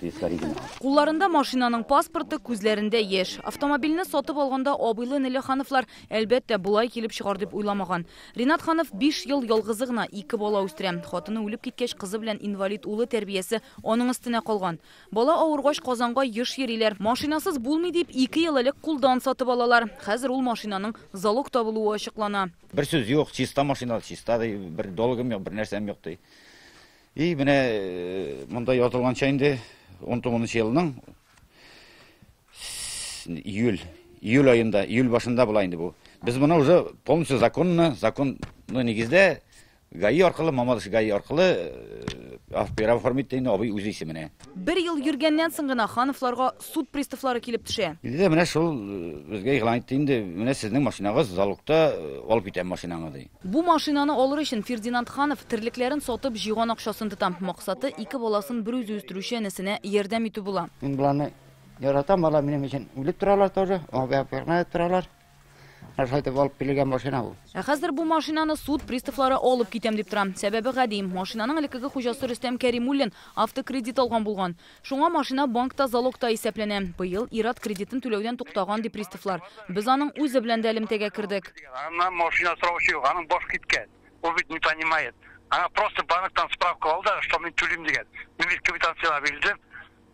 из оригинала. Кулларында машинаның паспорты, күзләрендә яшь. Автомобильне сатып алганда абыйлы Неле Хановлар әлбәттә булай килеп чыгар дип уйламаган. Ринат Ханов 5 ел ялгызы гына 2 бала үстерә. Хатыны үлеп киткәч, кызы белән инвалид улы тәрбиясе аның өстенә калган. Бала авыргач Казанга еш йөриләр. Машинасыз булмый дип 2 ел элек кулдан сатып алалар. Хәзер ул машинаның залог табылуы ачыклана. Бер сүз юк, чиста машина, чиста, бер долгым юк, бер нәрсәм юк ди. И менә монда язылганча инде 19 елның июль айында, июль башында була инде бу. Без моны уже полностью законны нигездә ГАИ аркылы, Мамадыш ГАИ аркылы оформить инде абый үзе исеменә. Бер ел йөргәннән соң гына Хановларга суд приставлары килеп төшә. Инде менә шул безгә игълан итте инде, менә сезнең машинагыз залогта алып китәм машинаңны ди. Бу машинаны алыр өчен Фердинанд Ханов терлекләрен сатып җыйган акчасын тота. Максаты 2 баласын бер үзе үстерүче әнисенә ярдәм итү була. Мин буларны яратам, бала минем өчен үлеп торалар тоже, абыякларны торалар. Шайтып алып килгән машина бу. Хәзер бу машинаны суд приставлары алып китәм дип тора. Сәбәбе гади, машинаның элеккеге хуҗасы Рөстәм Кәримуллин автокредит алган булган. Шуңа машина банкта залогта исәпләнә. Быел ират кредитын түләүдән туктаган ди приставлар. Без аның үзе белән дә элемтәгә кирдек. Она машина сраучы, аның баш киткән. Ул бит не понимает. Она просто банктан справка алды, что мен түлим дигән. Мин бит квитанциялар бирдем.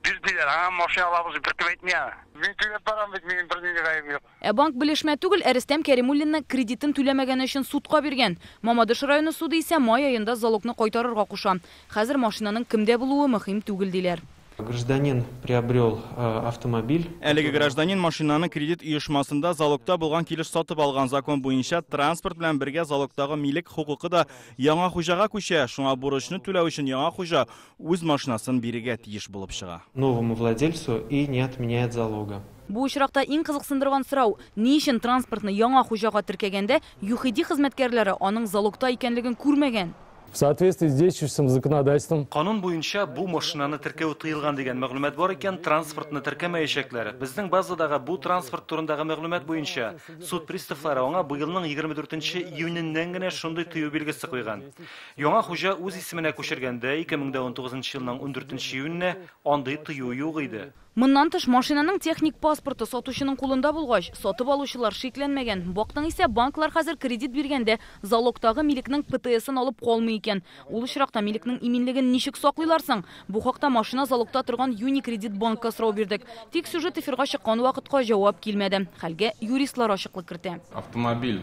Бирделәр, машина алабыз бер кем әйтмәгән. Мин түләп барам бит, минем бер нигә гаеб юк. Банк белешмә түгел, Рөстәм Кәримуллинны кредитын түләмәгән өчен судка биргән. Мамадыш районы суды исә май аенда залогны кайтарырга куша. Хәзер машинаның кемдә булуы мөһим түгел диләр. Гражданин приобрел автомобиль. Әлеге гражданин машинаны кредит оешмасында залогта булган килеш сатып алган. Закон буенча транспорт белән бергә залогтагы милек хукукы да яңа хуҗага күчә. Шуңа бурычны түләү өчен яңа хуҗа үз машинасын бирергә тиеш булып чыга. Новому владельцу и не отменяет залога. Бу очракта иң кызыксындырган сорау: ни өчен транспортны яңа хуҗага теркәгәндә ЮХИДИ хезмәткәрләре аның залогта икәнлеген күрмәгән? В соответствии с действующим законодательством. Канун буенча бу машинаны теркәү тыелган дигән мәгълүмат бар икән, транспортны теркәмәячәкләр. Безнең базадагы бу транспорт турындагы мәгълүмат буенча суд приставлары аңа быелның 24 июненнән генә шундый тыю билгесе куйган. Яңа хуҗа үз исеменә күчергәндә 2019 елның 14 июненә андый тыю юк иде. Моннан тыш машинаның техник паспорты сатучының кулында булгач, сатып алучылар шикләнмәгән. Бактың исә банклар хәзер кредит биргәндә залогтагы милекнең ПТСын алып калмый икән. Ул очракта милекнең иминлеген ничек саклыйлар соң? Бу хакта машина залогта торган Юни кредит банкка сорау бирдек. Тик сюжет эфирга чыккан вакытка җавап килмәде. Хәлгә юристлар ачыклык кертә. Автомобиль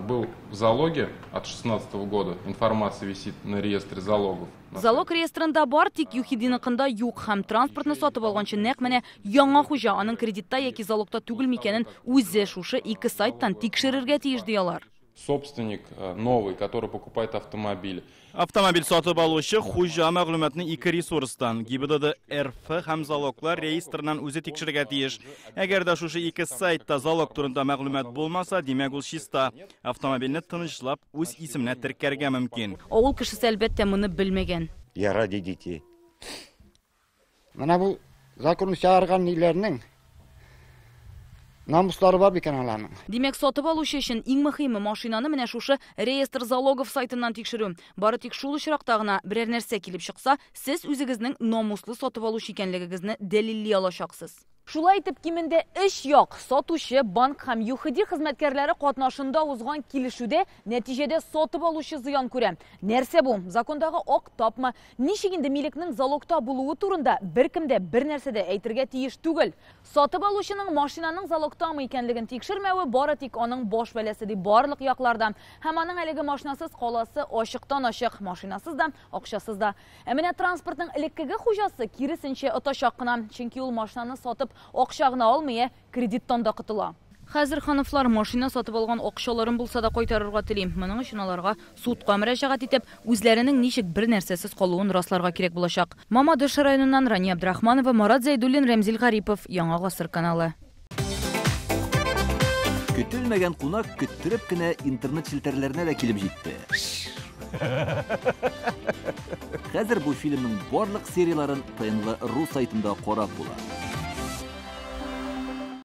был в залоге от 2016 года. Информация висит на реестре залогов. Залог реестрында бар, тик ЮХИДИныкында юк. Һәм транспортны сатып алганчы нәкъ менә яңа хуҗа аның кредитта яки залогта түгел микәнен үзе шушы 2 сайттан тикшерергә тиеш диялар. Собственник новый, который покупает автомобиль. Автомобиль сатып алучы хуҗа мәгълүматны 2 ресурстан, ГИБДД РФ һәм залоглар реестрыннан үзе тикшерергә тиеш. Әгәр дә шушы 2 сайтта залог турында мәгълүмат булмаса, димәк ул чиста. Автомобильне тынычлап үз исеменә теркәргә мөмкин. Авыл кешесе әлбәттә моны белмәгән. Я ради детей. Менә бу законны чыгарган ниләрнең намуслары бар бикән аларның. Димәк, сатып алучы өчен иң мөһиме машинаны менә шушы реестр залогов сайтыннан тикшерү. Бары тик шул очракта гына берәр нәрсә килеп чыкса, сез үзегезнең намуслы сатып алучы икәнлегегезне дәлилли алачаксыз. Шулай итеп, кимендә 3 як: сатучы, банк һәм ЮХИДИ хезмәткәрләре катнашында узган килешүдә нәтиҗәдә сатып алучы зыян күрә. Нәрсә бу? Закондагы ак тапмы? Ничек инде милекнең залогта булуы турында беркемдә бер нәрсә дә әйтергә тиеш түгел. Сатып алучының машинаның залогтамы икәнлеген тикшермәве бары тик аның баш бәләсе ди барлык якларда. Һәм аның әлеге машинасыз каласы ачыктан ачык, машинасыз да, акчасыз да. Ә менә транспортның элеккеге хуҗасы киресенчә отачак кына, чөнки ул машинаны сатып акчагына алмый, кредиттан да кытыла. Хәзер Хановлар машина сатып алган акчаларын булса да кайтарырга телим. Моның өчен аларга судка мөрәҗәгать итеп, үзләренең ничек бер нәрсәсез калуын расларга кирәк булачак. Мамадыш районыннан Рания Абдрахманова, Марат Зәйдуллин, Рәмзил Гарипов, Яңа гасыр каналы. Көтелмәгән кунак көттереп кенә интернет челтәрләренә дә килеп җитте. Хәзер бу фильмның барлык серияларын ТНВ.ру сайтында карап була.